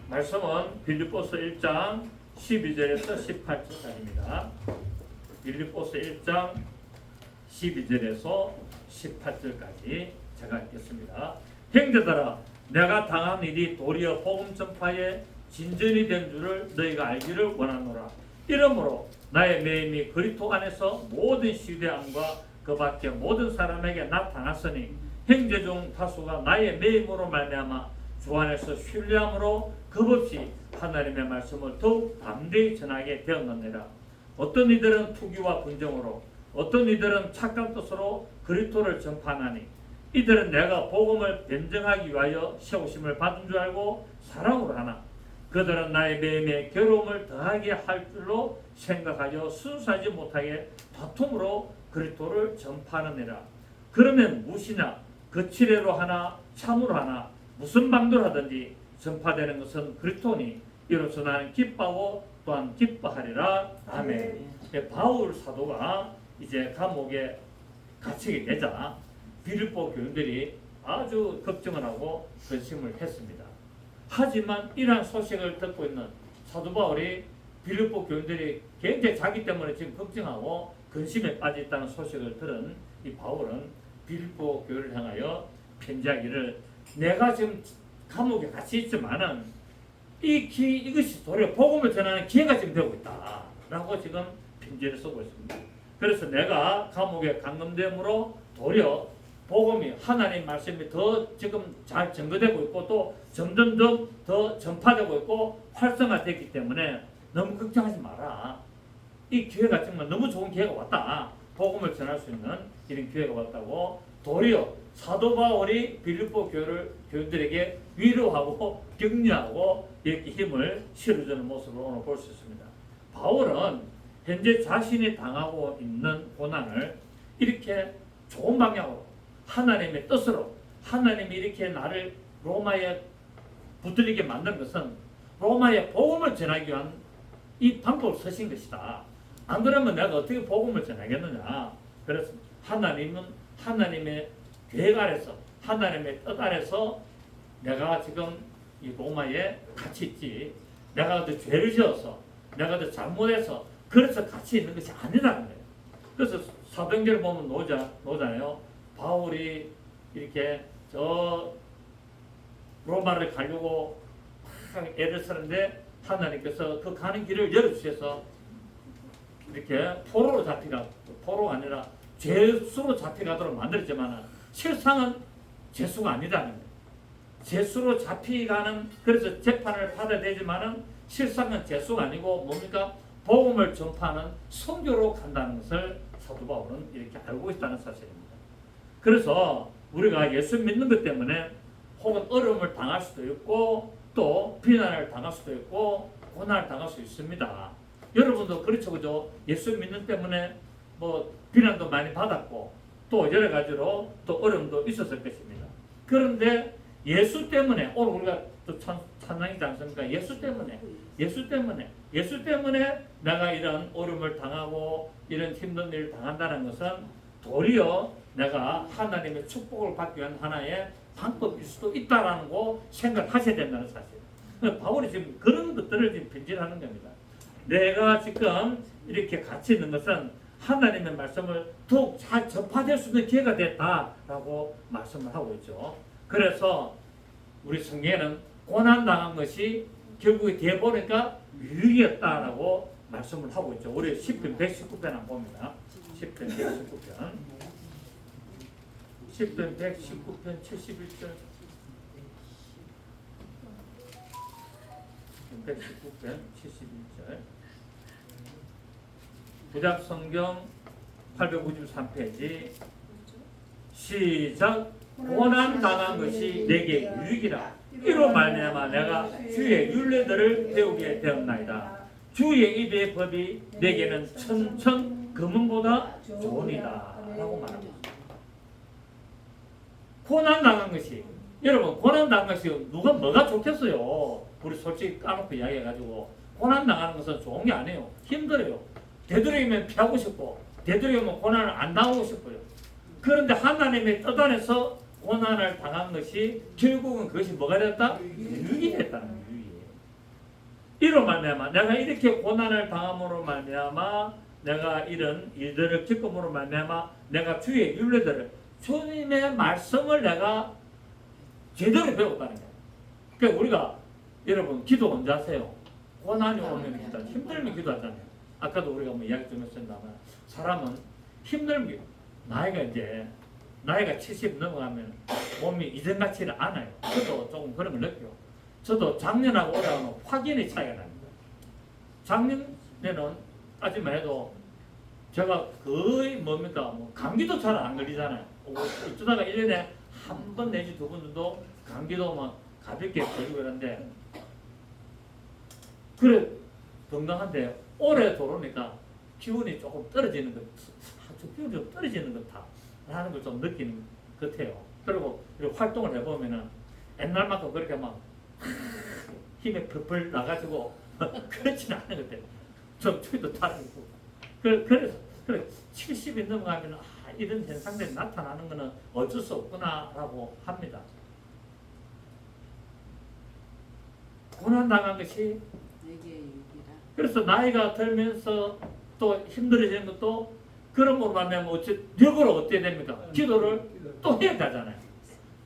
말씀은 빌립보서 1장 12절에서 18절까지입니다. 빌립보서 1장 12절에서 18절까지 제가 읽겠습니다. 형제들아, 내가 당한 일이 도리어 복음 전파에 진전이 된 줄을 너희가 알기를 원하노라. 이러므로 나의 매임이 그리스도 안에서 모든 시대함과 그 밖에 모든 사람에게 나타났으니 형제 중 다수가 나의 매임으로 말미암아 주 안에서 신뢰함으로 겁없이 하나님의 말씀을 더욱 담대히 전하게 되었느니라. 어떤 이들은 투기와 분정으로, 어떤 이들은 착한 뜻으로 그리스도를 전파하나니 이들은 내가 복음을 변증하기 위하여 세우심을 받은 줄 알고 사랑으로 하나 그들은 나의 매임에 괴로움을 더하게 할 줄로 생각하여 순수하지 못하게 다툼으로 그리스도를 전파하느니라. 그러면 무엇이냐? 거칠애로 하나 참으로 하나 무슨 방도를 하든지 전파되는 것은 그리스도니 이로써 나는 기뻐하고 또한 기뻐하리라. 아멘. 바울 사도가 이제 감옥에 갇히게 되자 빌립보 교인들이 아주 걱정을 하고 근심을 했습니다. 하지만 이러한 소식을 듣고 있는 사도 바울이 빌립보 교인들이 굉장히 자기 때문에 지금 걱정하고 근심에 빠져 있다는 소식을 들은 이 바울은 빌립보 교회를 향하여 편지하기를 내가 지금 감옥에 갇혀 있지만은 이것이 도리어 복음을 전하는 기회가 지금 되고 있다 라고 지금 편지를 쓰고 있습니다. 그래서 내가 감옥에 감금됨으로 도리어 복음이 하나님 말씀이 더 지금 잘 증거되고 있고 또 점점 더 전파되고 있고 활성화되기 때문에 너무 걱정하지 마라. 이 기회가 정말 너무 좋은 기회가 왔다. 복음을 전할 수 있는 이런 기회가 왔다고 도리어 사도 바울이 빌립보 교인들에게 위로하고 격려하고 이렇게 힘을 실어주는 모습을 오늘 볼 수 있습니다. 바울은 현재 자신이 당하고 있는 고난을 이렇게 좋은 방향으로 하나님의 뜻으로 하나님이 이렇게 나를 로마에 붙들리게 만든 것은 로마에 복음을 전하기 위한 이 방법을 쓰신 것이다. 안 그러면 내가 어떻게 복음을 전하겠느냐. 그래서 하나님은 하나님의 계획 아래서 하나님의 뜻 아래서 내가 지금 이 로마에 같이 있지. 내가 그 죄를 지어서 내가 그 잘못해서 그래서 같이 있는 것이 아니라는 거예요. 그래서 사도행전을 보면 노잖아요. 바울이 이렇게 저 로마를 가려고 막 애를 쓰는데 하나님께서 그 가는 길을 열어주셔서 이렇게 포로로 잡히가 포로가 아니라 죄수로 잡혀가도록 만들었지만 실상은 죄수가 아니라는 거예요. 죄수로 잡히가는 그래서 재판을 받아야 되지만은 실상은 죄수가 아니고 뭡니까? 복음을 전파하는 선교로 간다는 것을 사도 바울은 이렇게 알고 있다는 사실입니다. 그래서 우리가 예수 믿는 것 때문에 혹은 어려움을 당할 수도 있고 또 비난을 당할 수도 있고 고난을 당할 수 있습니다. 여러분도 그렇죠, 그죠? 예수 믿는 때문에 뭐 비난도 많이 받았고 또 여러 가지로 또 어려움도 있었을 것입니다. 그런데 예수 때문에 오늘 우리가 또 찬양이지 않습니까? 예수 때문에 내가 이런 어려움을 당하고 이런 힘든 일을 당한다는 것은 도리어 내가 하나님의 축복을 받기 위한 하나의 방법일 수도 있다라는 거 생각하셔야 된다는 사실. 바울이 지금 그런 것들을 지금 변질하는 겁니다. 내가 지금 이렇게 같이 있는 것은 하나님의 말씀을 더욱 잘 전파될 수 있는 기회가 됐다라고 말씀을 하고 있죠. 그래서 우리 성경에는 고난당한 것이 결국에 뒤에 보니까 유익이었다라고 말씀을 하고 있죠. 우리 10편 119편 한번 봅니다. 10편 119편 71절 119편 71절 구약성경 853페이지 시작. 고난당한 것이 내게 유익이라. 이로 말미암아 내가 주의 율례들을 배우게 되었나이다. 주의 입의 법이 내게는 천천 금은보다 좋으니라 라고 말합니다. 고난당한 것이, 여러분 고난당한 것이 누가 뭐가 좋겠어요. 우리 솔직히 까놓고 이야기해가지고 고난당하는 것은 좋은 게 아니에요. 힘들어요. 되도록이면 피하고 싶고 되도록이면 고난을 안 당하고 싶어요. 그런데 하나님의 뜻 안에서 고난을 당한 것이 결국은 그것이 뭐가 됐다? 유익이 됐다는 거예요. 이로 말미암아 내가 이렇게 고난을 당함으로 말미암아 내가 이런 일들을 겪음으로 말미암아 내가 주의 윤례들을 주님의 말씀을 내가 제대로 배웠다는 거예요. 그러니까 우리가 여러분 기도 언제 하세요? 고난이 오면 기도, 힘들면 기도하잖아요. 아까도 우리가 뭐 이야기 좀 했었나만 사람은 힘들면 나이가 70 넘어가면 몸이 이전같지는 않아요. 저도 조금 그런 걸 느껴요. 저도 작년하고 올해하고는 확연히 차이가 납니다. 작년에는 아직만 해도 제가 거의 뭡니까 뭐 감기도 잘 안 걸리잖아요. 어쩌다가 1년에 한 번 내지 두 번 정도 감기도 뭐 가볍게 걸리고 이러는데 그래 건강한데 올해 들어오니까 기운이 조금 떨어지는 것, 기운이 좀 떨어지는 것 같다라는 걸 좀 느끼는 것 같아요. 그리고 이렇게 활동을 해보면은 옛날만큼 그렇게 막 힘이 펄펄 나가지고 그렇지는 않은 것 같아요. 좀 추위도 타르고 그래서 70이 넘어가면 이런 현상들이 나타나는 것은 어쩔 수 없구나라고 합니다. 고난당한 것이 그래서 나이가 들면서 또 힘들어지는 것도 그런 걸로 하면 역으로 어떻게 됩니까? 기도를 또 해야 되잖아요.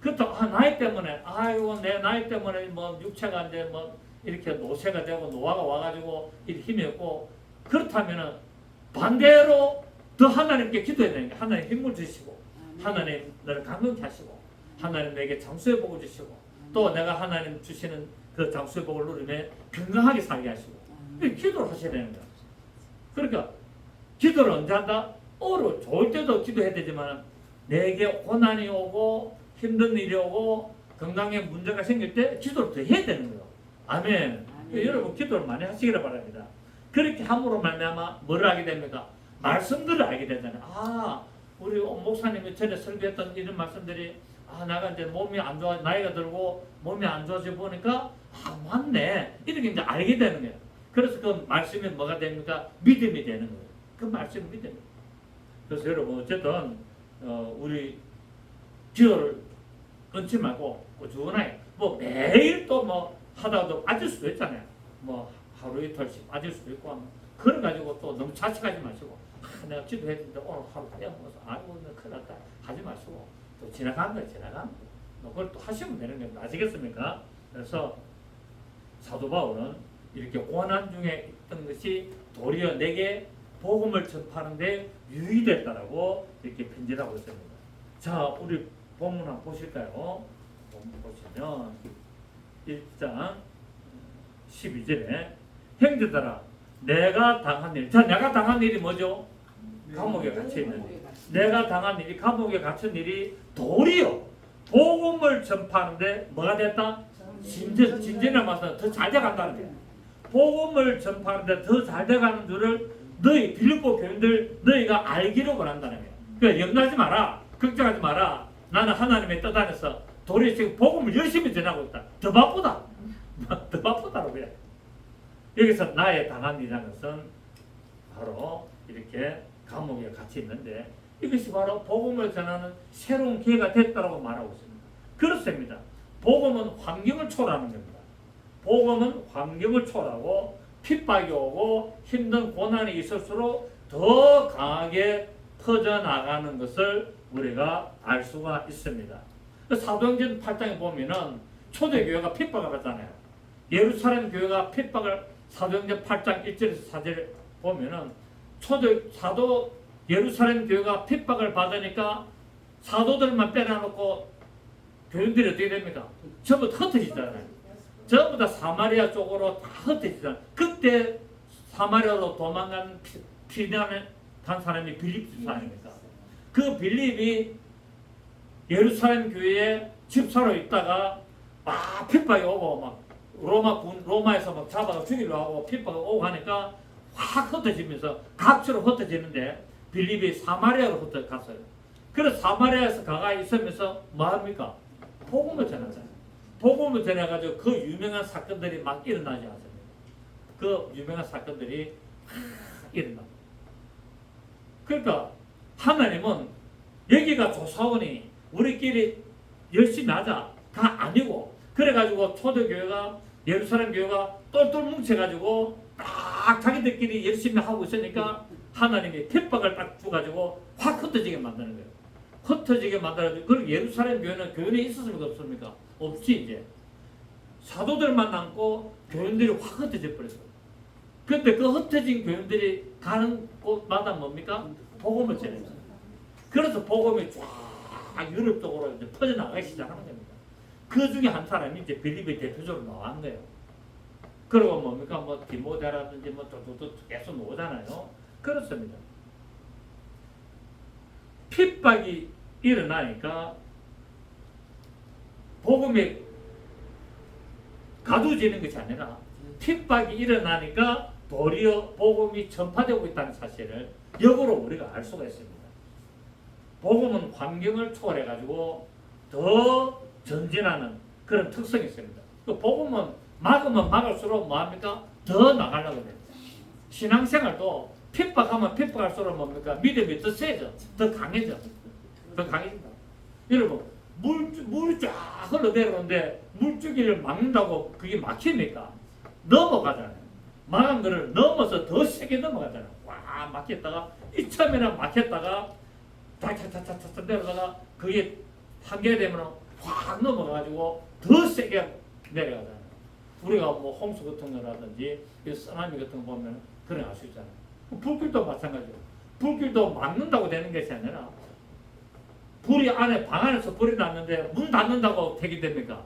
그것도 나이 때문에 아이고 내 나이 때문에 뭐 육체가 이제 뭐 이렇게 노쇠가 되고 노화가 와가지고 이렇게 힘이 없고 그렇다면은 반대로 더 하나님께 기도해야 되는 게 하나님 힘을 주시고 하나님 너를 강건케 하시고 하나님 내게 장수의 복을 주시고 또 내가 하나님 주시는 그 장수의 복을 누리며 건강하게 살게 하시고 기도를 하셔야 되는 거야. 그러니까 기도를 언제 한다? 좋을 때도 기도해야 되지만 내게 고난이 오고 힘든 일이 오고 건강에 문제가 생길 때 기도를 더 해야 되는 거예요. 아멘. 여러분 기도를 많이 하시기를 바랍니다. 그렇게 함으로 말미암아 뭐를 하게 됩니까? 말씀들을 알게 되잖아요. 우리 목사님이 전에 설교했던 이런 말씀들이 내가 이제 몸이 안 좋아 나이가 들고 몸이 안 좋아져 보니까 맞네 이렇게 이제 알게 되는 거예요. 그래서 그 말씀이 뭐가 됩니까? 믿음이 되는 거예요. 그 말씀이 믿음이. 그래서 여러분 어쨌든 우리 기도를 끊지 말고 꾸준하게 뭐 매일 또 뭐 하다가도 빠질 수도 있잖아요. 뭐 하루 이틀씩 빠질 수도 있고 그래 가지고 또 너무 자책하지 마시고 내가 기도했는데 오늘 하루 빼먹어서 아이고 큰일 났다 하지 마시고 또 지나간 거예요. 그걸 또 하시면 되는 거예요. 아시겠습니까? 그래서 사도 바울은 이렇게 고난 중에 있던 것이 도리어 내게 복음을 전파하는데 유의됐다라고 이렇게 편지를 하고 있습니다. 자, 우리 본문 한번 보실까요? 본문 보시면 1장 12절에 형제들아 내가 당한 일. 자, 내가 당한 일이 뭐죠? 감옥에 갇혀 있는 일. 내가 당한 일이 감옥에 갇힌 일이 도리어 복음을 전파하는데 뭐가 됐다? 진전을 맞서 더 잘 돼간다는 거예요. 복음을 전파하는데 더 잘 돼가는 줄을 너희 빌립보 교인들 너희가 알기를 원한다는 거예요. 그러니까 염려하지 마라. 걱정하지 마라. 나는 하나님의 뜻 안에서 도리어 지금 복음을 열심히 전하고 있다. 더 바쁘다. 더 바쁘다고 그래. 여기서 나의 당한 일이라는 것은 바로 이렇게 감옥에 갇혀 있는데 이것이 바로 복음을 전하는 새로운 기회가 됐다고 말하고 있습니다. 그렇습니다. 복음은 환경을 초월하는 겁니다. 복음은 환경을 초월하고 핍박이 오고 힘든 고난이 있을수록 더 강하게 퍼져나가는 것을 우리가 알 수가 있습니다. 사도행전 8장에 보면은 초대교회가 핍박을 받잖아요. 예루살렘 교회가 핍박을 사도행전 8장 1절에서 4절 보면은 사도 예루살렘 교회가 핍박을 받으니까 사도들만 빼놔놓고 교인들이 어떻게 됩니까? 전부 다 흩어지잖아요. 전부 다 사마리아 쪽으로 다 흩어지잖아요. 그때 사마리아로 도망간 피난을 간 사람이 빌립 집사입니다. 그 빌립이 예루살렘 교회에 집사로 있다가 막 핍박이 오고 막 로마에서 막 잡아가 죽이려고 하고 핍박이 오고 하니까 확 흩어지면서 각지로 흩어지는데 빌립이 사마리아로 갔어요. 그래서 사마리아에서 가가 있으면서 뭐 합니까? 복음을 전하잖아요. 복음을 전해가지고 그 유명한 사건들이 막 일어나지 않습니까? 그 유명한 사건들이 일어납니다. 그러니까 하나님은 여기가 조사원이 우리끼리 열심히 하자가 아니고 그래가지고 초대교회가 예루살렘 교회가 똘똘 뭉쳐가지고 딱 자기들끼리 열심히 하고 있으니까 하나님이 핍박을 딱 주가지고 확 흩어지게 만드는 거예요. 흩어지게 만들어가지고 그리고 예루살렘 교회는 있었습니까 없습니까? 없지 이제. 사도들만 남고 교인들이 확 흩어져 버렸어요. 그때 그 흩어진 교인들이 가는 곳마다 뭡니까? 복음을 전했어요. 그래서 복음이 쫙 유럽 쪽으로 이제 퍼져나가기 시작하는 겁니다. 그 중에 한 사람이 이제 빌립의 대표적으로 나온 거예요. 그리고 뭡니까? 뭐 디모데라든지 뭐 또 계속 나오잖아요. 그렇습니다. 핍박이 일어나니까 복음이 가두어지는 것이 아니라 핍박이 일어나니까 도리어 복음이 전파되고 있다는 사실을 역으로 우리가 알 수가 있습니다. 복음은 환경을 초월해가지고 더 전진하는 그런 특성이 있습니다. 그 복음은 막으면 막을수록 뭐합니까? 더 나가려고 됩니다. 신앙생활도 핍박하면 핍박할수록 뭡니까? 믿음이 더 세져, 더 강해져, 더 강해진다. 여러분 물이 쫙 흘러내려오는데 물줄기를 막는다고 그게 막힙니까? 넘어가잖아요. 막은 거를 넘어서 더 세게 넘어가잖아요. 와 막혔다가 이참에나 막혔다가 차차차차차 내려다가 그게 한계 되면 확 넘어가가지고 더 세게 내려가잖아요. 우리가 뭐 홍수 같은 거라든지 쓰나미 같은 거 보면 그런 거 알 수 있잖아요. 불길도 마찬가지예요. 불길도 막는다고 되는 것이 아니라 불이 안에 방 안에서 불이 났는데 문 닫는다고 되게 됩니까?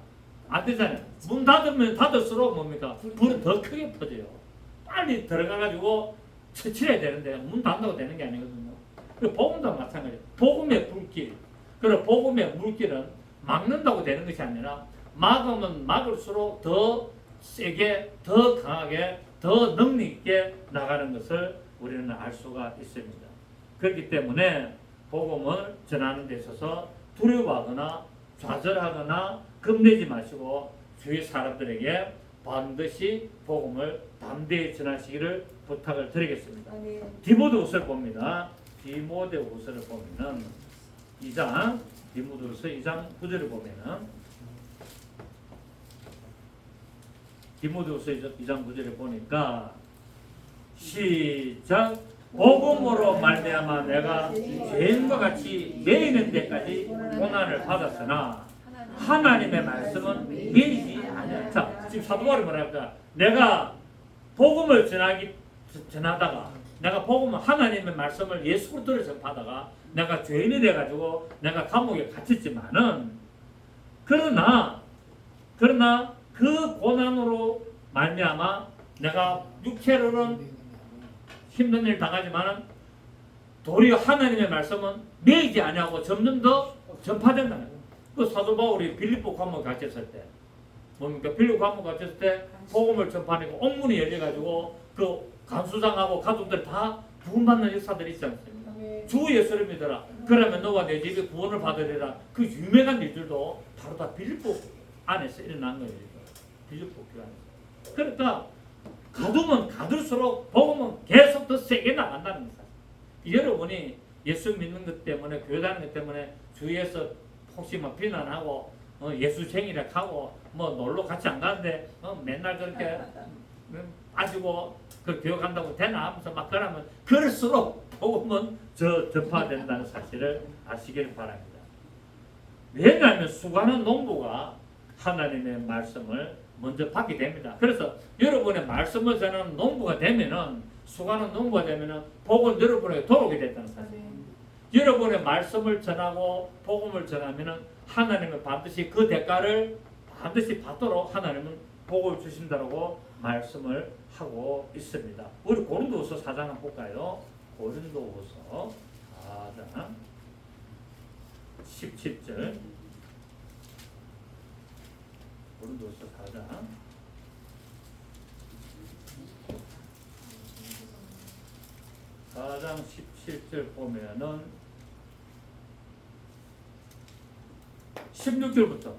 안 되잖아요. 문 닫으면 닫을수록 뭡니까? 불은 더 크게 퍼져요. 빨리 들어가가지고 처치해야 되는데 문 닫는다고 되는 게 아니거든요. 복음도 마찬가지예요. 복음의 불길, 그리고 복음의 물길은 막는다고 되는 것이 아니라 막으면 막을수록 더 세게, 더 강하게, 더 능력 있게 나가는 것을 우리는 알 수가 있습니다. 그렇기 때문에 복음을 전하는 데 있어서 두려워하거나 좌절하거나 겁내지 마시고 주위 사람들에게 반드시 복음을 담대히 전하시기를 부탁을 드리겠습니다. 디모데후서를 봅니다. 디모데후서를 보면은 2장, 디모데후서 2장 9절을 보면은 디모데후서 2장 9절을 보니까 시작. 복음으로 말미암아 내가 죄인과 같이 매이는 데까지 고난을 받았으나 하나님의 말씀은 매이지 아니야. 자, 지금 사도 바울이 뭐랄까? 내가 복음을 전하다가 내가 복음을 하나님의 말씀을 예수 그리스도를 전파하다가 내가 죄인이 돼가지고 내가 감옥에 갇혔지만은 그러나 그 고난으로 말미암아 내가 육체로는 힘든 일 당하지만은 도리어 하나님의 말씀은 매이지 아니하고 점점 더 전파된다는 거예요. 그 사도 바울이 빌립보 감옥에 갇혔을 때 뭡니까? 빌립보 감옥에 갇혔을 때 복음을 전파하니까 옥문이 열려가지고 그 간수장하고 가족들 다 구원받는 역사들이 있지 않습니까? 주 예수를 믿어라. 그러면 너와 내 집이 구원을 받으리라. 그 유명한 일들도 바로 다 빌립보 안에서 일어난 거예요. 빌립보 교회 안에서. 그러니까 가두면 가둘수록 복음은 계속 더 세게 나간다는 거죠. 여러분이 예수 믿는 것 때문에 교회 다니는 것 때문에 주위에서 혹시 뭐 비난하고 예수쟁이라 하고 뭐 놀러 같이 안 가는데 맨날 그렇게 빠지고 그 교회 간다고 되나 하면서 막 그러면 그럴수록 복음은 전파된다는 사실을 아시길 바랍니다. 왜냐하면 수고하는 농부가 하나님의 말씀을 먼저 받게 됩니다. 그래서 여러분의 말씀을 전하는 농부가 되면은 수고하는 농부가 되면은 복은 여러분에게 돌아오게 됐다는 사실. 여러분의 말씀을 전하고 복음을 전하면은 하나님은 반드시 그 대가를 반드시 받도록 하나님은 복을 주신다고 말씀을 하고 있습니다. 우리 고린도후서 4장 한번 볼까요? 고린도후서 4장 17절. 고린도후서 4장 4장 17절 보면은 16절부터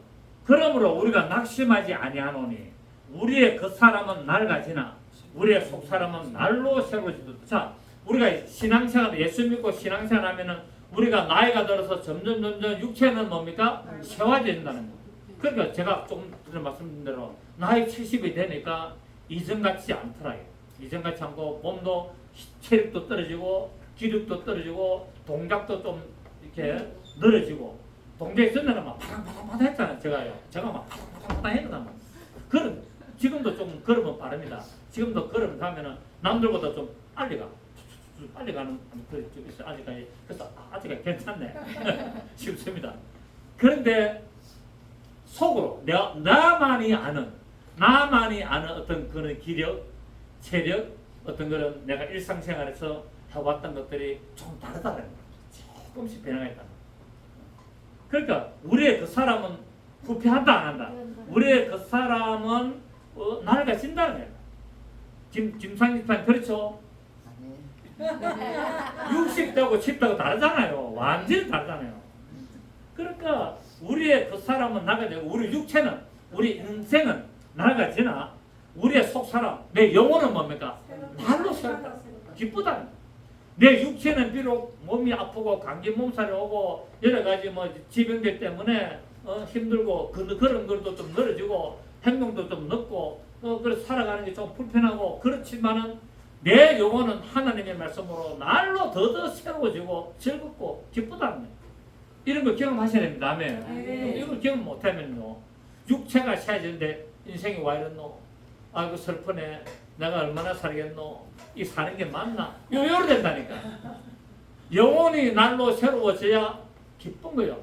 그러므로 우리가 낙심하지 아니하노니 우리의 겉사람은 낡아지나 우리의 속사람은 날로 새로워지도다. 자, 우리가 신앙생활 예수 믿고 신앙생활 하면은 우리가 나이가 들어서 점점 육체는 뭡니까? 세워진다는 거. 그러니까 제가 조금 전에 말씀드린 대로 나이 70이 되니까 이전같지 않더라고요. 이전같지 않고 몸도 체력도 떨어지고 기력도 떨어지고 동작도 좀 이렇게 늘어지고 동작이 전에는 막 파닥파닥 했잖아요. 제가 막 파닥파닥 했거든요. 그런 지금도 좀 걸으면 빠릅니다. 지금도 걸으면 가면은 남들보다 좀 빨리 가는 그런 좀 있어요. 아직까지. 그래서 아직까지 괜찮네. 쉽습니다. 그런데 속으로 나만이 아는 어떤 그런 기력, 체력, 어떤 그런 내가 일상생활에서 해왔던 것들이 좀 다르다는 거예요. 조금씩 변화가 있다. 그러니까 우리의 그 사람은 부패한다 안 한다. 우리의 그 사람은 낡아진다는 거예요. 김상집사님 그렇죠? 60대하고 10대하고 다르잖아요. 완전히 다르잖아요. 그러니까 우리의 그 사람은 낡아지고 우리 육체는 우리 인생은 낡아지나 우리의 속사람 내 영혼은 뭡니까? 날로 새롭다. 기쁘다. 내 육체는 비록 몸이 아프고 감기 몸살이 오고 여러 가지 뭐 질병들 때문에 힘들고 그런 것도 좀 늘어지고 행동도 좀 늦고 그래서 살아가는 게 좀 불편하고 그렇지만은 내 영혼은 하나님의 말씀으로 날로 더 새로워지고 즐겁고 기쁘다는 거예요. 이런 거 경험하셔야 됩니다. 아멘. 이걸 경험 못하면요 육체가 새해지는데 인생이 와 이랬노? 아이고 슬프네. 내가 얼마나 살겠노? 이 사는 게 맞나? 요요로 된다니까. 영혼이 날로 새로워져야 기쁜 거예요.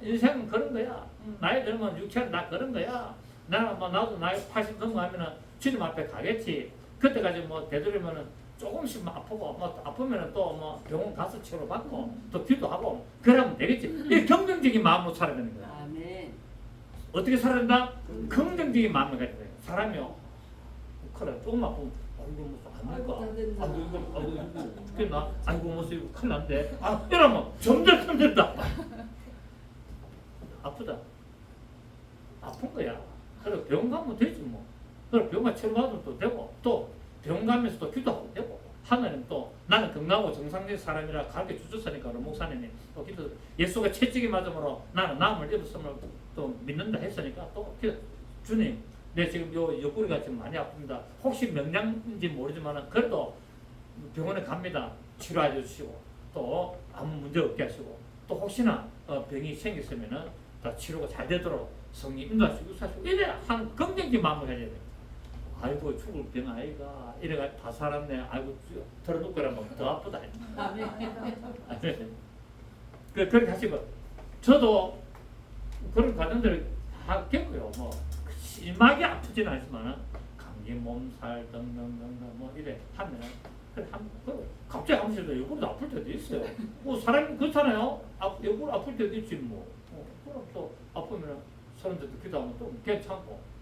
인생은 그런 거야. 나이 들면 육체는 다 그런 거야. 나도 나이 80 넘어가면은 주님 앞에 가겠지. 그때까지 뭐 되도록이면은 조금씩 아프고 뭐 아프면은 또 뭐 병원 가서 치료받고 또 기도하고 그러면 되겠지. 이 긍정적인 마음으로 살아야 되는 거야. 아멘. 어떻게 살아야 된다? 긍정적인 마음을 가져야 돼요. 사람이요. 그래 조금 아프면 아이고 무슨 큰일 난데 이러면 점점 힘들다. 아프다. 아픈 거야. 그래 병원 가면 되지 뭐. 그래 병원 치료받으면 또 되고 또 병원 가면서 또 기도하고 되고 하나님 또 나는 건강하고 정상적인 사람이라 가르쳐 주셨으니까 우리 목사님이 또 기도 예수가 채찍이 맞음으로 나는 나음을 입었음을 또 믿는다 했으니까 또 기도 주님 내 지금 요 옆구리가 지금 많이 아픕니다. 혹시 명량인지 모르지만 그래도 병원에 갑니다. 치료해 주시고 또 아무 문제 없게 하시고 또 혹시나 병이 생겼으면은 다 치료가 잘 되도록 성령 인도하시고 사시고 이래 한 긍정적인 마음을 가져야 돼요. 아이고 죽을 병 아이가 이래가 다 살았네. 아이고 털어놓고 그러면 더 아프다. 그렇게 하시고 저도 그런 과정들을 다 겪어요. 뭐 심하게 아프진 않지만 감기 몸살 등등등등 뭐 이래 하면 갑자기 한 번씩 옆구리도 아플 때도 있어요. 뭐 사람이 그렇잖아요. 옆구리 아플 때도 있지 뭐. 그럼 또 아프면 사람들도 기도하면 또 괜찮고.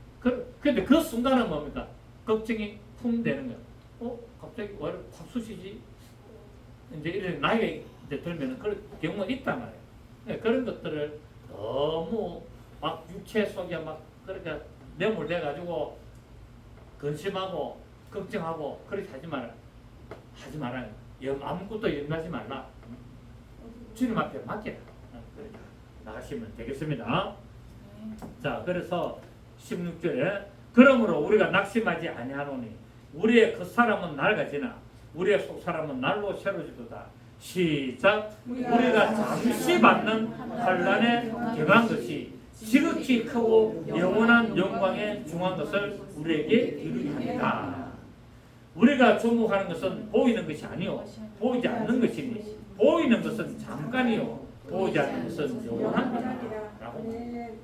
근데 그 순간은 뭡니까? 걱정이 쿵 되는 거예요. 갑자기 왜 확 쑤시지? 이제 이런 나이가 이제 들면은 그런 경우가 있단 말이에요. 네, 그런 것들을 너무 막 육체 속에 막 그렇게 매몰돼가지고 근심하고 걱정하고 그렇게 하지 말아요. 아무것도 염려하지 말라. 주님 앞에 맡겨라. 그러니까 나가시면 되겠습니다. 자, 그래서 16절에 그러므로 우리가 낙심하지 아니하노니 우리의 그 사람은 낡아지나 우리의 속 사람은 날로 새로지도다. 시작. 우리가 잠시 받는 환난에 경한 것이 지극히 크고 영원한 영광에 중한 것을 우리에게 이루게 합니다. 우리가 주목하는 것은 보이는 것이 아니요 보이지 않는 것이니 보이는 것은 잠깐이요 보이지 않는 것은 영원한 것이라고.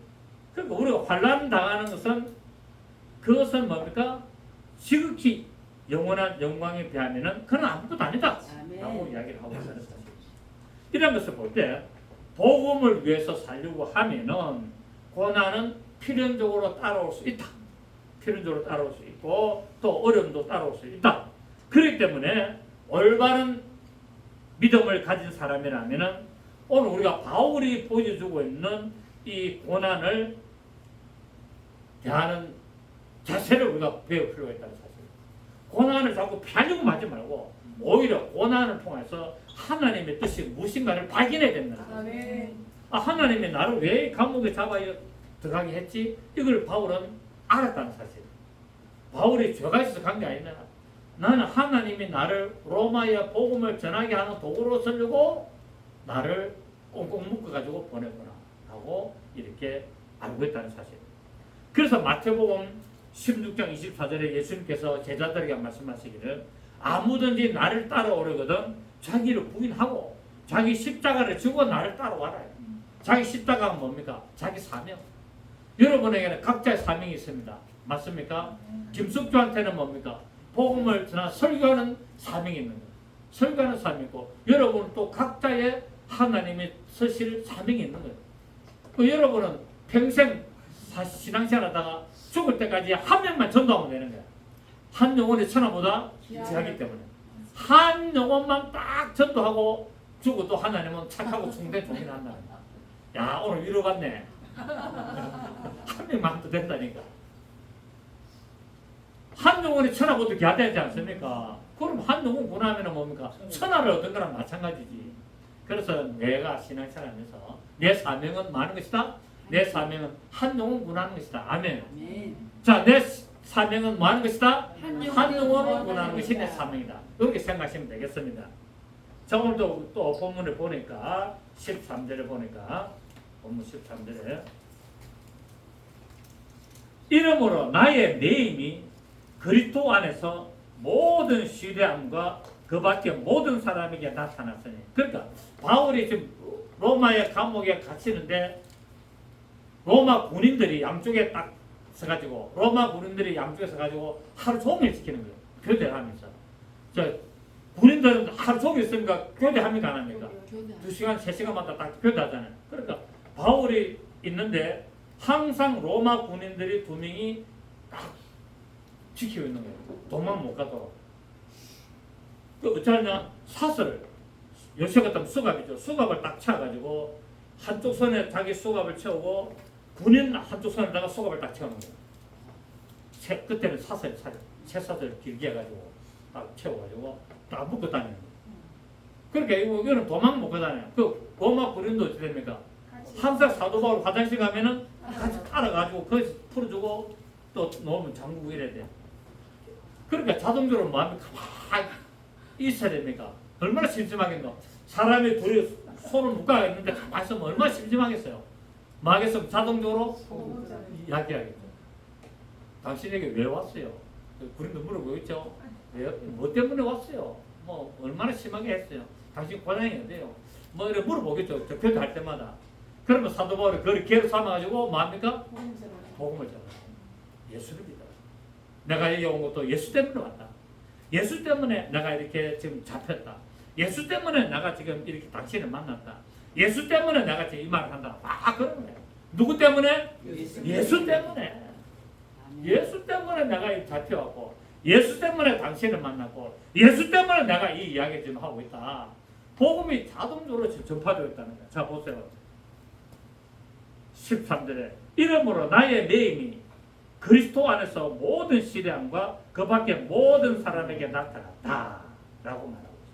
그러니까 우리가 환난 당하는 것은 그것은 뭡니까? 지극히 영원한 영광에 비하면은 그건 아무것도 아니다 라고 이야기를 하고 있는 사실입니다. 이런 것을 볼 때 복음을 위해서 살려고 하면은 고난은 필연적으로 따라올 수 있다. 필연적으로 따라올 수 있고 또 어려움도 따라올 수 있다. 그렇기 때문에 올바른 믿음을 가진 사람이라면은 오늘 우리가 바울이 보여주고 있는 이 고난을 대하는 자세를 우리가 배울 필요가 있다는 사실. 고난을 자꾸 피하려고 하지 말고 오히려 고난을 통해서 하나님의 뜻이 무엇인가를 발견해야 된다. 하나님이 나를 왜 감옥에 잡아 들어가게 했지? 이걸 바울은 알았다는 사실. 바울이 죄가 있어서 간 게 아니라 나는 하나님이 나를 로마에 복음을 전하게 하는 도구로 쓰려고 나를 꽁꽁 묶어가지고 보내구나 하고 이렇게 알고 있다는 사실. 그래서 마태복음 16장 24절에 예수님께서 제자들에게 말씀하시기를 아무든지 나를 따라오려거든 자기를 부인하고 자기 십자가를 지고 나를 따라와라. 자기 십자가가 뭡니까? 자기 사명. 여러분에게는 각자의 사명이 있습니다. 맞습니까? 김숙주한테는 뭡니까? 복음을 전하 설교하는 사명이 있는 거예요. 설교하는 사명이 있고 여러분은 또 각자의 하나님이 쓰실 사명이 있는 거예요. 그 여러분은 평생 신앙생활 하다가 죽을 때까지 한 명만 전도하면 되는 거야. 한 영혼의 천하보다 귀하기 때문에 한 영혼만 딱 전도하고 죽어도 하나님은 착하고 충분히 종이를 한다는 거야. 야 오늘 위로받네. 한 명만 해도 된다니까. 한 영혼이 천하보다 귀하다지 않습니까? 그럼 한 영혼 구하면 뭡니까? 천하를 얻은 거랑 마찬가지지. 그래서 내가 신앙생활하면서 내 사명은 많은 것이다. 내 사명은 한 영혼 구하는 것이다. 아멘. 자, 내 사명은 뭐 하는 것이다? 한 영혼을 구하는 것이 내 사명이다. 이렇게 생각하시면 되겠습니다. 자, 오늘도 또 본문을 보니까 13절에 보니까 본문 13절에 이러므로 나의 매임이 그리스도 안에서 모든 시대함과 그 밖에 모든 사람에게 나타났으니. 그러니까 바울이 지금 로마의 감옥에 갇히는데 로마 군인들이 양쪽에 딱 서가지고 로마 군인들이 양쪽에 서가지고 하루 종일 지키는 거예요. 교대를 하면서. 저 군인들은 하루 종일 있으니까 교대합니까 안 합니까? 2시간, 3시간마다 딱 교대하잖아요. 그러니까 바울이 있는데 항상 로마 군인들이 2명이 딱 지키고 있는 거예요. 도망 못 가도록. 그 어쩌냐 사슬을 요새 같으면 수갑이죠. 수갑을 딱 채워가지고 한쪽 손에 자기 수갑을 채우고 군인 한쪽 손에다가 수갑을 딱 채우는 거예요. 그때는 사슬, 채사슬 길게 해가지고 딱 채워가지고 딱 묶고 다니는 거예요. 그러니까 이거는 도망 못 가다녀요. 그 로마 군인도 어떻게 됩니까? 항상 사도 바울 화장실 가면은 같이 따라가지고 거기서 풀어주고 또 놓으면 잠그고 이래야 돼요. 그러니까 자동적으로 마음이 가만히 있어야 됩니까? 얼마나 심심하겠노? 사람이 둘이 손을 묶어 있는데 가만히 있으면 얼마나 심심하겠어요? 막했으면 자동적으로 이야기하겠죠. 당신에게 왜 왔어요? 군인도 물어보고 있죠. 뭐 때문에 왔어요? 뭐 얼마나 심하게 했어요? 당신 고장이 어때요? 뭐 이렇게 물어보겠죠. 저 교대할 때마다. 그러면 사도 바울이 그걸 기회로 삼아가지고 뭐합니까? 복음을 전하고 예수를 믿어라. 내가 여기 온 것도 예수 때문에 왔다. 예수 때문에 내가 이렇게 지금 잡혔다. 예수 때문에 내가 지금 이렇게 당신을 만났다. 예수 때문에 내가 지금 이 말을 한다. 그런 거야. 누구 때문에? 예수 때문에. 예수 때문에 내가 잡혀왔고 예수 때문에 당신을 만났고 예수 때문에 내가 이 이야기 지금 하고 있다. 복음이 자동적으로 지금 전파되어 있다는 거야. 자 보세요. 13절에 이러므로 나의 매임이 그리스도 안에서 모든 시대함과 그 밖에 모든 사람에게 나타났다 라고 말하고 있습니다.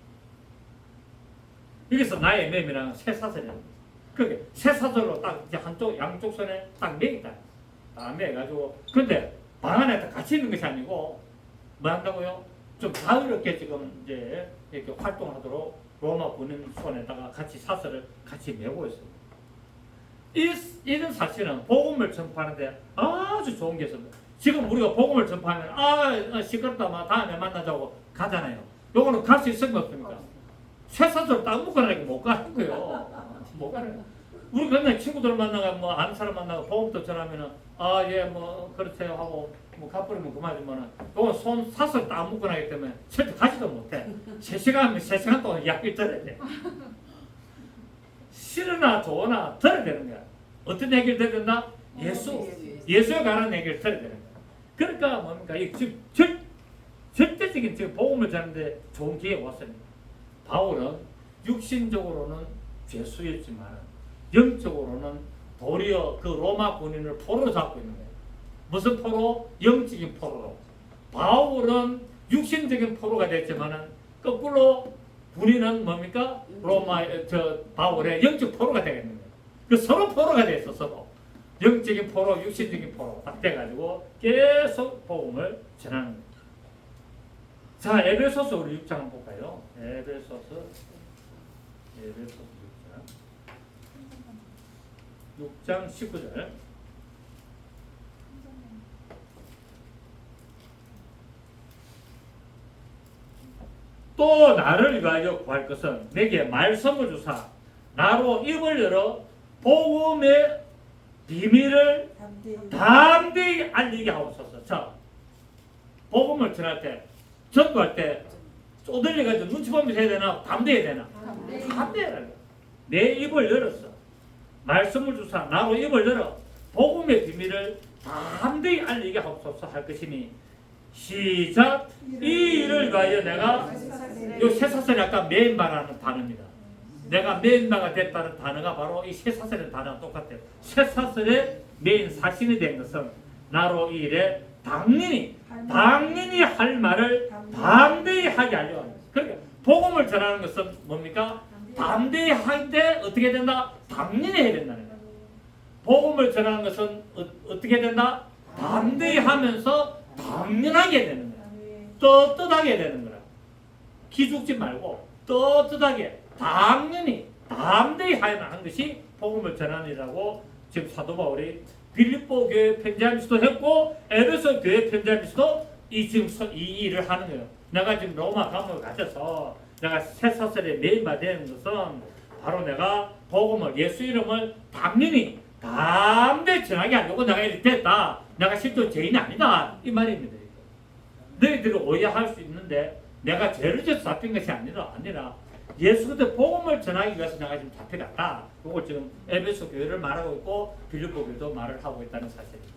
여기서 나의 매임이란 쇠사슬이라는 거죠. 그게 쇠사슬로 딱 이제 한쪽 양쪽 손에 딱 매있다. 딱 매가지고 근데 방 안에 다 같이 있는 것이 아니고 뭐 한다고요? 좀 자유롭게 지금 이제 이렇게 활동하도록 로마 군인 손에다가 같이 사슬을 같이 메고 있습니다. 이런 사실은 복음을 전파하는데 아주 좋은 게 있습니다. 지금 우리가 복음을 전파하면 시끄럽다 다음에 만나자고 가잖아요. 요거는 갈 수 있을 것 없습니까? 쇠사슬 딱 묶어놔니까 못 가는 거예요. 못 가는 거예요. 우리 그냥 친구들 만나가 뭐 아는 사람 만나고 복음도 전하면은 예 뭐 그렇대요 하고 뭐 갚으면 그만이지만은 요거 손 사슬 딱 묶어놔기 때문에 절대 가지도 못해. 3시간 동안 이야기 들어야 돼. 싫으나 좋으나 들어야 되는 거야. 어떤 얘기를 들어야 된다? 예수에 관한 얘기를 들어야 되는 거야. 그러니까 뭡니까? 이 지금 절대적인 지금 복음을 전하는데 좋은 기회가 왔습니다. 바울은 육신적으로는 죄수였지만 영적으로는 도리어 그 로마 군인을 포로로 잡고 있는 거예요. 무슨 포로? 영적인 포로로. 바울은 육신적인 포로가 됐지만은 거꾸로 군인은 뭡니까? 바울의 영적 포로가 되겠는 거예요. 그 서로 포로가 됐어, 서로. 영적인 포로, 육신적인 포로 딱 돼가지고 계속 복음을 전하는 거예요. 자, 에베소서 우리 6장 한번 볼까요? 에베소서 6장 19절. 또 나를 위하여 구할 것은 내게 말씀을 주사 나로 입을 열어 복음의 비밀을 담대히 알리게 하옵소서. 자, 복음을 전할 때, 전도할 때 쪼들려가지고 눈치 보면서 해야 되나? 담대해야 되나? 담대해라. 내 입을 열었어. 말씀을 주사 나로 입을 열어 복음의 비밀을 담대히 알리게 하옵소서 할 것이니 시작. 이 일을 위하여 내가 이 쇠사슬이 아까 메인바라는 단어입니다. 내가 메인바가 됐다는 단어가 바로 이 쇠사슬의 단어가 똑같아요. 쇠사슬의 메인 사신이 된 것은 나로 이 일에 당연히 할 말을 담대히 하게 하려 합니다. 그러니까 복음을 전하는 것은 뭡니까? 담대히 할 때 어떻게 된다? 당연히 해야 된다는 거예요. 복음을 전하는 것은 어떻게 된다? 담대히 하면서 당연하게 되는 거야. 떳떳하게 되는 거야. 기죽지 말고 떳떳하게 당연히 담대히 하는 것이 복음을 전하는 일이라고 지금 사도 바울이 빌립보 교회 편지하면서도 했고 에베소 교회 편지하면서도 지금 이 일을 하는 거예요. 내가 지금 로마 감옥을 갇혀서 내가 쇠사슬에 매인바 되는 것은 바로 내가 복음을 예수 이름을 당연히 담대히 전하게 하려고 내가 이렇게 됐다. 내가 실제 죄인이 아니다. 이 말입니다. 너희들이 오해할 수 있는데 내가 죄를 져서 잡힌 것이 아니라 예수 그리스도 복음을 전하기 위해서 내가 지금 잡혀갔다. 그걸 지금 에베소 교회를 말하고 있고 빌립보 교회도 말을 하고 있다는 사실입니다.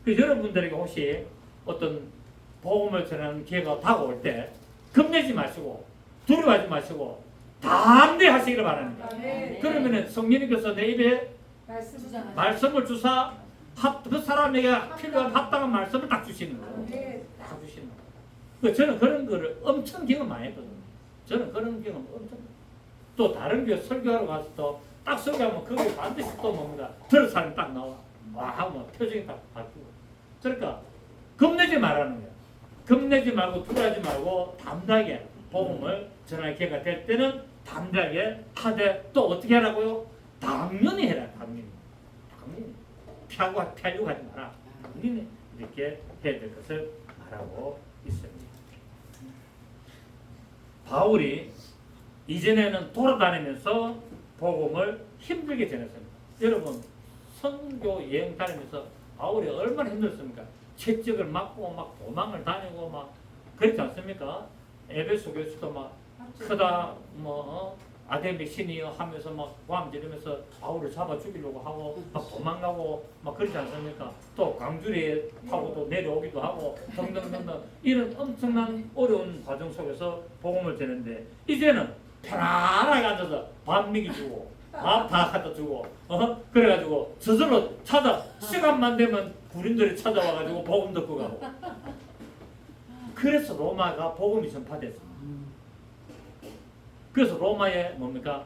그래서 여러분들에게 혹시 어떤 복음을 전하는 기회가 다가올 때 겁내지 마시고 두려워하지 마시고 담대히 하시기를 바랍니다. 그러면은 성령님께서 내 입에 말씀을 주사 그 사람에게 필요한 합당한 말씀을 딱 주시는 거예요. 딱 주시는 거예요. 저는 그런 거를 엄청 경험 많이 했거든요. 저는 그런 경험 엄청. 또 다른 교회 설교하러 가서 또 딱 설교하면 거기 반드시 또 뭡니다. 들은 사람이 딱 나와. 와 하면 표정이 딱 바뀌고. 그러니까 겁내지 말라는 거예요. 겁내지 말고 두려워하지 말고 담대하게 복음을 전할 기회가 될 때는 담대하게 하되 또 어떻게 하라고요? 당연히 해라. 당연히. 피하려고 하지 마라. 당연히 이렇게 해야 될 것을 말하고 있습니다. 바울이 이전에는 돌아다니면서 복음을 힘들게 전했습니다. 여러분 선교 여행 다니면서 바울이 얼마나 힘들었습니까? 채찍을 맞고 막 도망을 다니고 막 그렇지 않습니까? 에베소 교회에서도 막 크다 아데미 신이여 하면서 막 고함 지르면서 바울을 잡아 죽이려고 하고 막 도망가고 막 그렇지 않습니까? 또 강줄에 타고 또 내려오기도 하고 등등등등 이런 엄청난 어려운 과정 속에서 복음을 전했는데 이제는 편안하게 앉아서 밥 먹이주고 밥 다 갖다 주고 그래가지고 스스로 시간만 되면 군인들이 찾아와가지고 복음 듣고 가고 그래서 로마가 복음이 전파됐습니다. 그래서 로마의 뭡니까?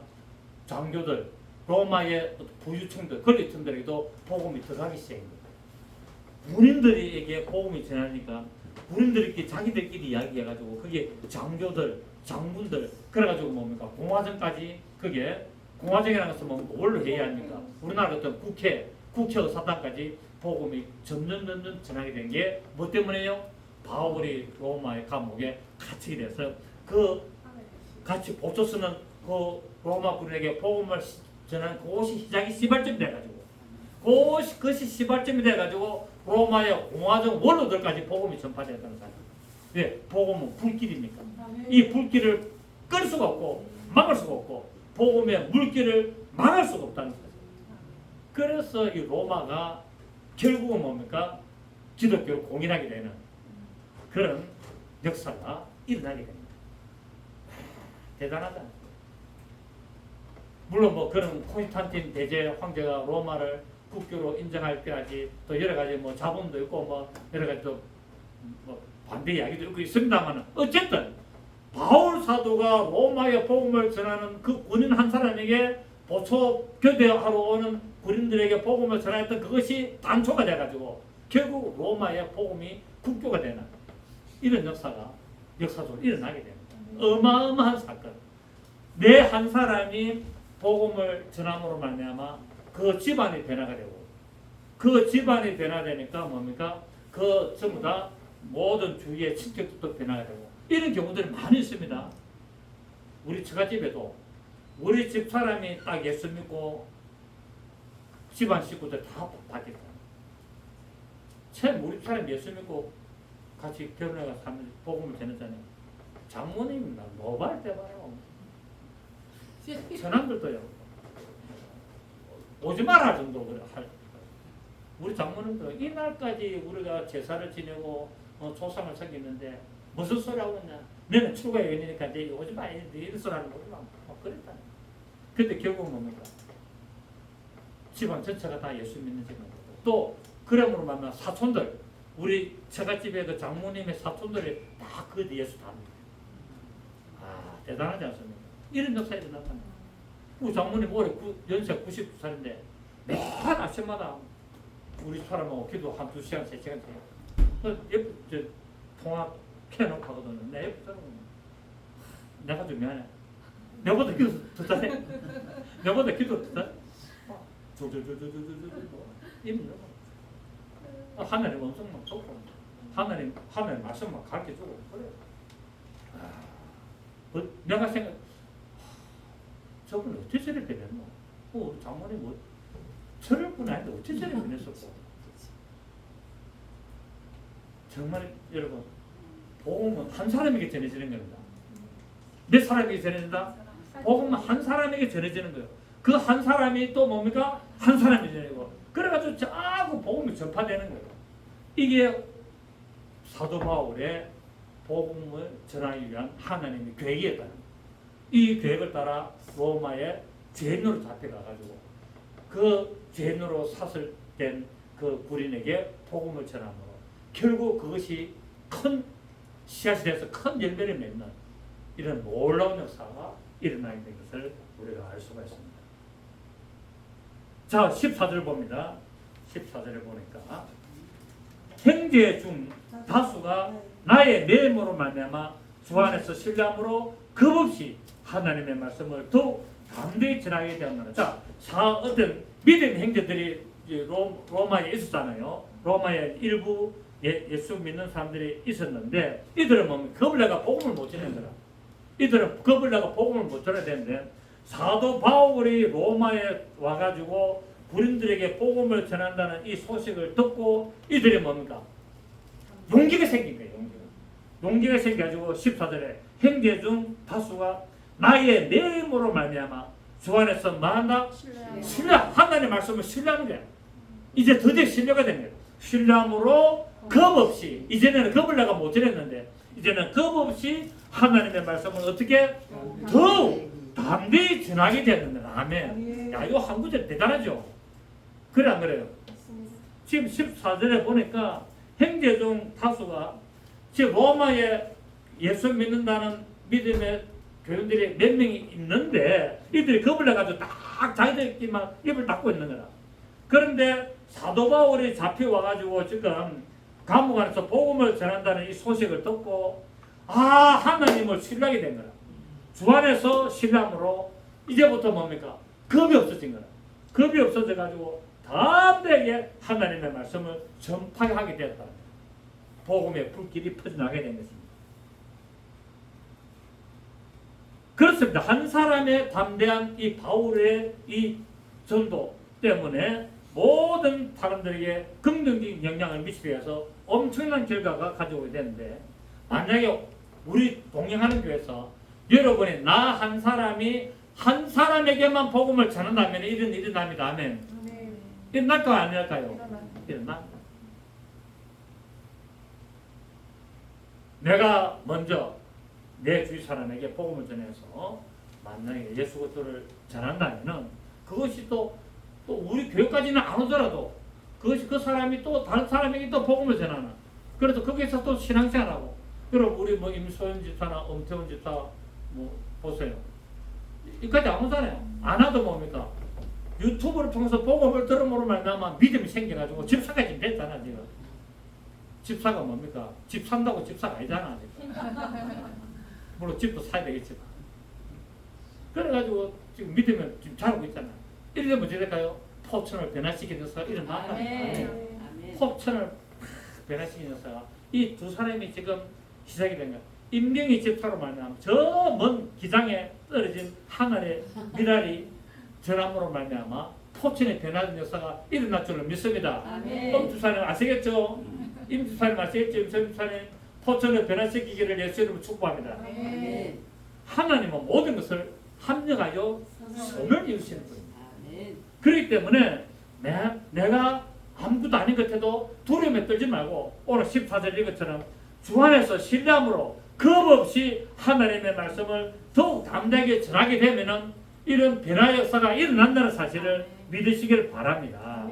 장교들, 로마의 부유층들, 권리층들에게도 복음이 들어가기 시작합니다. 군인들에게 복음이 전하니까 군인들끼리 자기들끼리 이야기해가지고 그게 장교들, 장군들 그래가지고 뭡니까? 공화정까지 그게 공화정이라는 것은 뭘로 해야 합니까? 우리나라 어떤 국회의사당까지 복음이 점점 전하게 된 게 뭐 때문에요? 바울이 로마의 감옥에 갇히게 돼서 같이 보초 쓰는 그 로마 군에게 복음을 전하는 그것이 시작이 시발점이 돼가지고 그것이 시발점이 돼가지고 로마의 공화정 원로들까지 복음이 전파되었다는 사실. 왜? 복음은 불길입니까? 이 불길을 끌 수가 없고 막을 수가 없고 복음의 물길을 막을 수가 없다는 사실. 그래서 이 로마가 결국은 뭡니까? 기독교를 공인하게 되는 그런 역사가 일어나게 됩니다. 대단하다. 물론 그런 콘스탄틴 대제 황제가 로마를 국교로 인정할 때까지 또 여러 가지 자본도 있고 여러 가지 또 반대 이야기도 있고 있습니다만 어쨌든 바울 사도가 로마의 복음을 전하는 그 군인 한 사람에게 보초 교대하러 오는 군인들에게 복음을 전했던 그것이 단초가 돼가지고 결국 로마의 복음이 국교가 되는 이런 역사가 역사적으로 일어나게 됩니다. 어마어마한 사건. 내 한 사람이 복음을 전함으로 말미암아 그 집안이 변화가 되고 그 집안이 변화되니까 뭡니까? 그 전부 다 모든 주위의 친척도 변화가 되고 이런 경우들이 많이 있습니다. 우리 처가집에도 우리 집 사람이 딱 예수 믿고 집안 식구들 다 바뀌었다. 참 우리 사람 예수 믿고 같이 결혼해서 사는 복음을 전했잖아요. 장모님입니다. 노발 대봐요. 천안들도요. 오지 마라 정도 그래 할. 우리 장모님도 이날까지 우리가 제사를 지내고 조상을 섬기는데 무슨 소리 하고 있냐? 너는 출가의 연이니까 이제 오지 마. 이런 소리 하는 거지 막 그랬다. 근데 결국 뭡니까? 집안 전체가 다 예수 믿는 집안. 또 그러므로 만나 사촌들 우리 처갓집에 그 장모님의 사촌들이 다 그 예수 다 믿어요. 아 대단하지 않습니까? 이런 역사 일어났다. 우리 장모님 올해 연세 99살인데 매일 아침마다 우리 사람하고 기도 한 2시간, 3시간 해요. 옆에 통화 켜놓고 하거든요. 내 옆에 사람은 내가 좀 미안해. 내보다 기도 더 잘해. 내보다 기도 더 잘해. 입는 거. 하나님 엄청 막 좋고 하나님 말씀 막 가르쳐주고 그래. 내가 생각 저분 어떻게 저를 변했노? 우리 장모님 뭐 저럴 뿐 아닌데 어떻게 저를 변했었고? 정말 여러분 복음은 한 사람에게 전해지는 겁니다. 몇 사람에게 전해진다? 복음은 한 사람에게 전해지는 거예요. 그 한 사람이 또 뭡니까? 한 사람이 전해지고 그래가지고 자꾸 복음이 전파되는 거예요. 이게 사도 바울의 복음을 전하기 위한 하나님의 계획이었다는 거예요. 이 계획을 따라 로마의 죄인으로 잡혀가가지고 그 죄인으로 사슬된 그 불인에게 복음을 전함으로 결국 그것이 큰 씨앗이 돼서 큰 열매를 맺는 이런 놀라운 역사가 일어나게 된 것을 우리가 알 수가 있습니다. 자, 14절 봅니다. 14절에 보니까 형제 중 다수가 나의 내음으로 말미암아 주 안에서 신뢰함으로 겁없이 하나님의 말씀을 더욱 담대히 전하게 되었노라. 자, 어떤 믿음 형제들이 로마에 있었잖아요. 로마에 일부 예수 믿는 사람들이 있었는데 이들은 뭡니까? 겁을 내가 복음을 못 전하는 거라. 이들은 겁을 내가 복음을 못 전해야 되는데 사도 바울이 로마에 와가지고 군인들에게 복음을 전한다는 이 소식을 듣고 이들이 뭡니까? 용기가 생긴 거예요. 용기가 생겨가지고 14절에 형제 중 다수가 나의 내음으로 말미암아 주 안에서 뭐한다? 신뢰. 하나님의 말씀을 신뢰하는 거야. 이제 드디어 신뢰가 된 거예요. 신뢰함으로 겁 없이 이제는 겁을 내가 못 전했는데 이제는 겁 없이 하나님의 말씀을 어떻게 더욱 담대히 전하게 되었는데 아멘. 야 이거 한 구절 대단하죠. 그래 안 그래요? 지금 14절에 보니까 형제 중 다수가 지금 로마에 예수 믿는다는 믿음의 교인들이 몇 명이 있는데 이들이 겁을 내가지고 딱 자기들끼리만 입을 닫고 있는 거라. 그런데 사도 바울이 잡혀와가지고 지금 감옥 안에서 복음을 전한다는 이 소식을 듣고 하나님을 신뢰하게 된 거라. 주 안에서 신뢰함으로 이제부터 뭡니까? 겁이 없어진 거라. 겁이 없어져가지고 담대하게 하나님의 말씀을 전파하게 되었다. 복음의 불길이 퍼져나가게 된 것입니다. 그렇습니다. 한 사람의 담대한 이 바울의 이 전도 때문에 모든 사람들에게 긍정적인 영향을 미치기 위해서 엄청난 결과가 가져오게 되는데 만약에 우리 동행하는 교회에서 여러분이 나 한 사람이 한 사람에게만 복음을 전한다면 이런 일이 납니다. 아멘. 일어날까요? 안 일어날까요? 일어나. 내가 먼저 내 주위 사람에게 복음을 전해서 만약에 예수 그리스도를 전한다면은 그것이 또 우리 교회까지는 안 오더라도 그것이 그 사람이 또 다른 사람에게 또 복음을 전하는. 그래서 거기서 또 신앙생활하고. 여러분 우리 뭐 임소연 집사나 엄태훈 집사 뭐 보세요. 이까지 안 오잖아요. 안 와도 뭡니까? 유튜브를 통해서 복음을 들음으로 말미암아 믿음이 생겨가지고 집사가 지금 됐잖아 지금. 집사가 뭡니까? 집 산다고 집사가 아니잖아 지금. 물론 집도 사야 되겠지만. 그래가지고 지금 믿으면 지금 잘하고 있잖아. 이러면 어떻게 될까요? 포천을 변화시키는 녀석가 일어난다. 포천을 변화시키는 녀석가 이 두 사람이 지금 시작이 된 거야. 임경희 집사로 말미암아 저 먼 기장에 떨어진 하늘의 미랄이 전함으로 말미암아 포천의 변화된 역사가 일어날 줄로 믿습니다. 엄주사님 아시겠죠? 임주사님 아시겠죠? 임주사님 포천을 변화시키기를 예수 이름으로 축복합니다. 하나님은 모든 것을 합력하여 선을 이루시는 거예요. 그렇기 때문에 내가 아무것도 아닌 것 같아도 두려움에 떨지 말고 오늘 14절 이것처럼 주 안에서 신뢰함으로 겁없이 하나님의 말씀을 더욱 담대하게 전하게 되면은 이런 변화의 역사가 일어난다는 사실을 믿으시기를 바랍니다.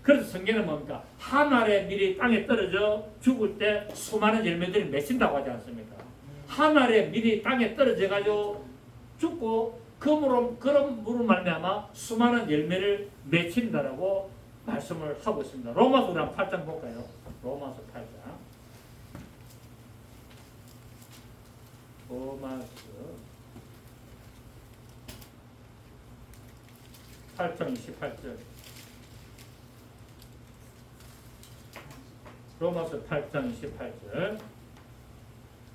그래서 성경은 뭡니까? 한 알의 밀이 땅에 떨어져 죽을 때 수많은 열매들이 맺힌다고 하지 않습니까? 한 알의 밀이 땅에 떨어져 가지고 죽고 그럼으로 말미암아 수많은 열매를 맺힌다라고 말씀을 하고 있습니다. 로마서 우리 8장 볼까요? 로마서 8장. 로마서 8장 28절. 로마서 8장 28절.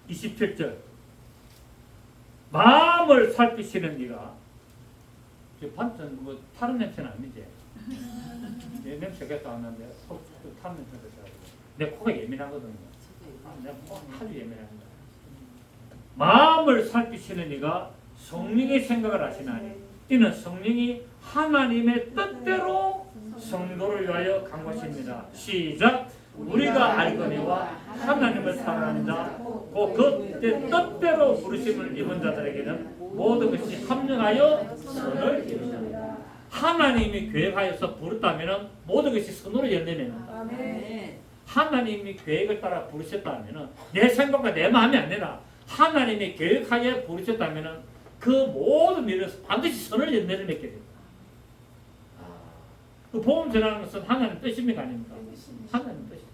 27절. 마음을 살피시는 네가 반찬 뭐 타는 냄새는 아니지? 내 냄새가 안 나는데 타는 냄새가 내 코가 예민하거든요. 내 코가 아주 예민합니다. 마음을 살피시는 이가 성령의 생각을 하시나니 이는 성령이 하나님의 뜻대로 성도를 위하여 간구하십니다. 시작. 우리가 알거니와 하나님을 사랑하는 자 곧 그때 뜻대로 부르심을 입은 자들에게는 모든 것이 합력하여 선을 이루시다. 하나님이 계획하여서 부르다면 모든 것이 선으로 연결됩니다. 하나님이 계획을 따라 부르셨다면 내 생각과 내 마음이 아니라 하나님이 계획하여 부르셨다면 그 모든 일을 반드시 선을 연대를 맺게 됩니다. 그 복음 전하는 것은 하나님 뜻입니까 아닙니까? 하나님 뜻이죠.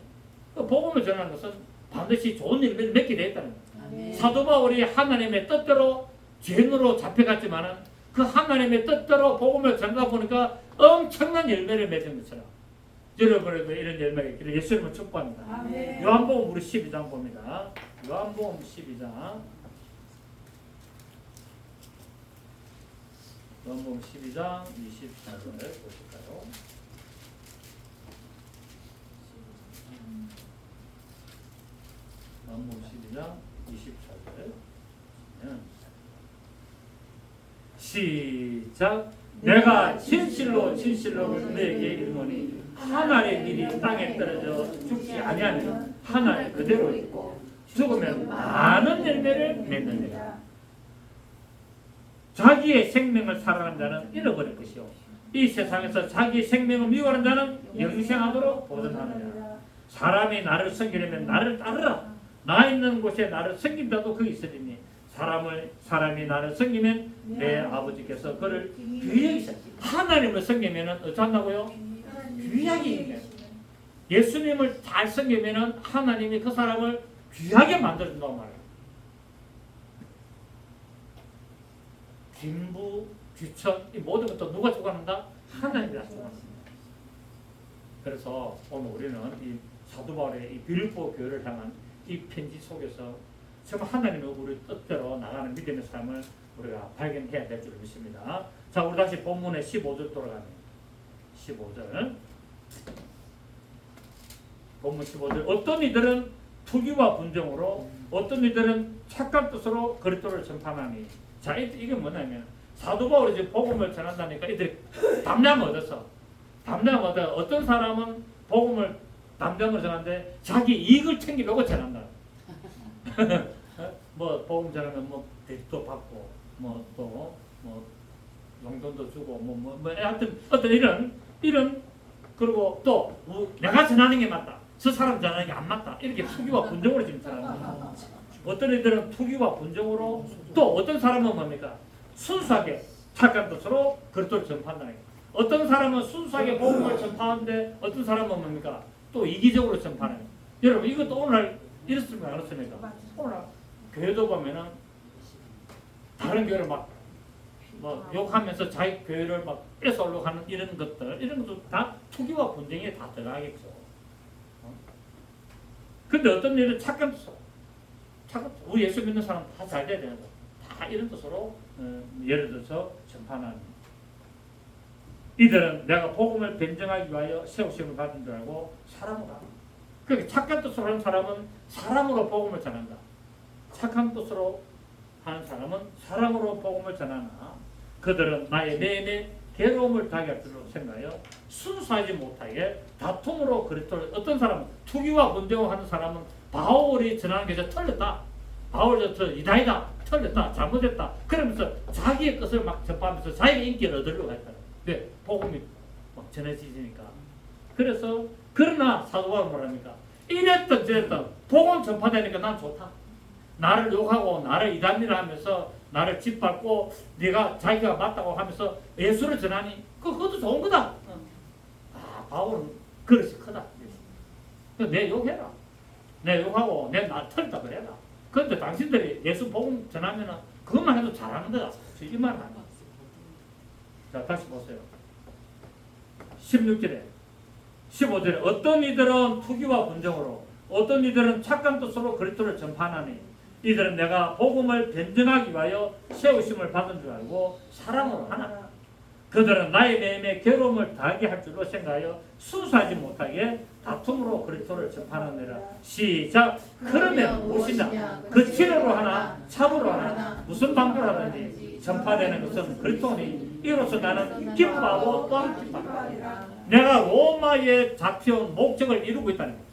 그 복음을 전하는 것은 반드시 좋은 일을 맺게 되었다는 거예요. 사도 바울이 하나님의 뜻대로 죄인으로 잡혀갔지만은 그 하나님의 뜻대로 복음을 전하다 보니까 엄청난 열매를 맺은 것처럼 여러분에도 이런 열매가 있기를 예수 이름으로 축복합니다. 요한복음 우리 12장 봅니다. 요한복음 12장. 요한복음 12장 24절을 보실까요? 요한복음 12장 24절. 시작. 내가 진실로 너에게 이르노니 하나의 밀이 땅에 떨어져 죽지 아니하면 하나에 그대로 있고 죽으면 많은 열매를 맺느니라. 자기의 생명을 사랑하는 자는 잃어버릴 것이요 이 세상에서 자기의 생명을 미워하는 자는 영생하도록 보존하느니라. 사람이 나를 섬기려면 나를 따르라. 나 있는 곳에 나를 섬긴다도 그게 있으리니 사람이 나를 섬기면 내 아버지께서 그를 귀하게 여기시라. 하나님을 섬기면 어쩌한다고요? 귀하게 여기면. 예수님을 잘 섬기면 하나님이 그 사람을 귀하게 만들어준다고 말해요. 김부, 귀천 이 모든 것도 누가 주관한다? 하나님이 주관한다. 그래서 오늘 우리는 이 사도 바울의 이 빌립보 교회를 향한 이 편지 속에서 정말 하나님의 우리 뜻대로 나가는 믿음의 삶을 우리가 발견해야 될 줄 믿습니다. 자, 우리 다시 본문의 15절 돌아가네요. 15절. 본문 15절. 어떤 이들은 투기와 분정으로 어떤 이들은 착한 뜻으로 그리스도를 전파하니. 자, 이게 뭐냐면 사도 바울이 지금 복음을 전한다니까 이들이 담량을 얻었어. 담량을 얻어. 어떤 사람은 복음을 담량을 전하는데 자기 이익을 챙기려고 전한다. 뭐 복음 전하면 뭐 대접도 받고 뭐 또 뭐 용돈도 주고 뭐 하여튼 어떤 이런 그리고 또 내가 전하는 게 맞다. 저 사람 전하는 게 안 맞다. 이렇게 투기와 분정으로 지금 전하는 거예요. 어떤 애들은 투기와 분정으로 또 어떤 사람은 뭡니까? 순수하게 착한 뜻으로 그리스도를 전파한다는 거예요. 어떤 사람은 순수하게 복음을 전파하는데 어떤 사람은 뭡니까? 또 이기적으로 전파하는 거예요. 여러분 이것도 오늘 이렇습니까? 안 그렇습니까? 오늘 교회도 보면은 다른 교회를 막 뭐 욕하면서 자기 교회를 막 뺏어올려고 하는 이런 것들, 이런 것도 다 투기와 분쟁에 다 들어가겠죠. 근데 어떤 일은 착한 뜻으로, 우리 예수 믿는 사람 다 잘 돼야 되는 거, 다 이런 뜻으로 예를 들어서 전파하는. 이들은 내가 복음을 변증하기 위하여 세우심을 받은 줄 알고 사람으로 하는. 그러니까 착한 뜻으로 하는 사람은 사람으로 복음을 전한다. 착한 뜻으로 하는 사람은 사람으로 복음을 전하나 그들은 나의 내면에 괴로움을 당하게 할 줄로 생각하여 순수하지 못하게 다툼으로 그리스도를. 어떤 사람은 투기와 분쟁을 하는 사람은 바울이 전하는 게 틀렸다. 바울이 이다이다. 틀렸다. 잘못했다. 그러면서 자기의 것을 막 접하면서 자기의 인기를 얻으려고 했다. 네, 복음이 막 전해지니까. 그래서 그러나 사도 바울은 뭐랍니까? 이랬던 저랬던 복음 전파되니까 난 좋다. 나를 욕하고 나를 이단이라 하면서 나를 짓밟고 네가 자기가 맞다고 하면서 예수를 전하니 그것도 좋은 거다. 바울은 그릇이 크다. 내 욕해라. 내 욕하고 내 나 틀렸다 그래라. 그런데 당신들이 예수 복음 전하면은 그것만 해도 잘하는 거다. 이만 하는. 자 다시 보세요. 16절에 15절에 어떤 이들은 투기와 분쟁으로 어떤 이들은 착한 뜻으로 그리스도를 전파하나니 이들은 내가 복음을 변증하기 위하여 세우심을 받은 줄 알고 사랑으로 하나. 그들은 나의 내면에 괴로움을 당하게 할 줄로 생각하여 순수하지 못하게 다툼으로 그리스도를 전파하느니라. 시작. 그러면 무엇이냐? 그 치료로 하나 참으로 하나 무슨 방도로 하든지 전파되는 것은 그리스도니 이로써 나는 기뻐하고 또한 기뻐한다. 내가 로마에 잡혀온 목적을 이루고 있다는 거예요.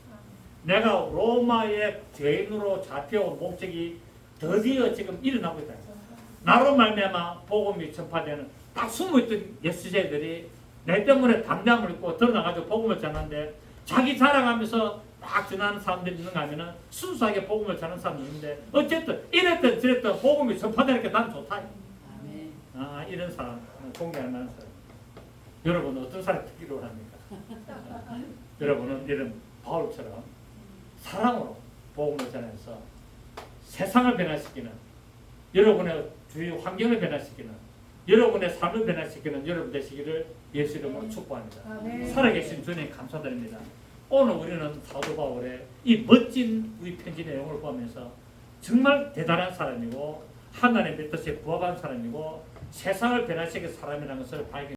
내가 로마의 죄인으로 잡혀온 목적이 드디어 지금 일어나고 있다. 나로 말미암아 복음이 전파되는 딱 숨어있던 예수제들이 내 때문에 담대함을 입고 드러나가지고 복음을 전하는데 자기 자랑하면서 막 전하는 사람들이 있는가 하면은 순수하게 복음을 전하는 사람이 있는데 어쨌든 이랬든 저랬든 복음이 전파되니까 난 좋다. 아 이런 사람 공개할 만한 사람. 여러분은 어떤 사람이 듣기로 합니까? 여러분은 이런 바울처럼 사랑으로 복음을 전해서 세상을 변화시키는 여러분의 주위 환경을 변화시키는 여러분의 삶을 변화시키는 여러분 되시기를 예수 이름으로 축복합니다. 살아계신 주님 감사드립니다. 오늘 우리는 사도 바울의 이 멋진 우리 편지 내용을 보면서 정말 대단한 사람이고 하나님의 뜻에 부합한 사람이고 세상을 변화시킬 사람이라는 것을 발견